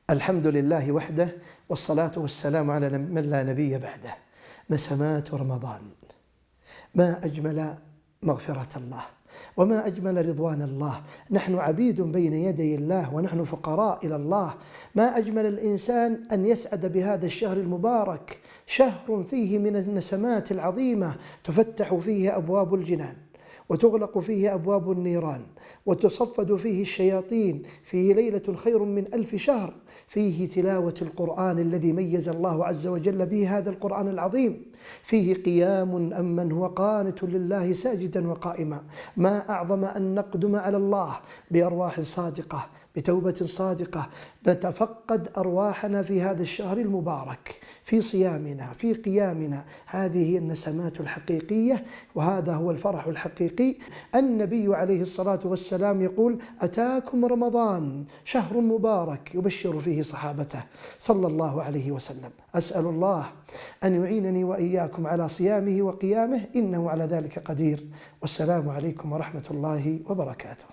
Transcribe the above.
الحمد لله وحده، والصلاة والسلام على من لا نبي بعده. نسمات رمضان، ما أجمل مغفرة الله وما أجمل رضوان الله. نحن عبيد بين يدي الله ونحن فقراء إلى الله. ما أجمل الإنسان أن يسعد بهذا الشهر المبارك، شهر فيه من النسمات العظيمة، تفتح فيه أبواب الجنان وتغلق فيه أبواب النيران وتصفد فيه الشياطين. فيه ليلة خير من 1000 شهر، فيه تلاوة القرآن الذي ميز الله عز وجل به هذا القرآن العظيم. فيه قيام أمن هو قانت لله ساجدا وقائما. ما أعظم أن نقدم على الله بأرواح صادقة، بتوبة صادقة، نتفقد أرواحنا في هذا الشهر المبارك، في صيامنا، في قيامنا. هذه هي النسمات الحقيقية، وهذا هو الفرح الحقيقي. النبي عليه الصلاة والسلام يقول: أتاكم رمضان شهر مبارك، يبشر فيه صحابته صلى الله عليه وسلم. أسأل الله أن يعينني وإياكم على صيامه وقيامه، إنه على ذلك قدير. والسلام عليكم ورحمة الله وبركاته.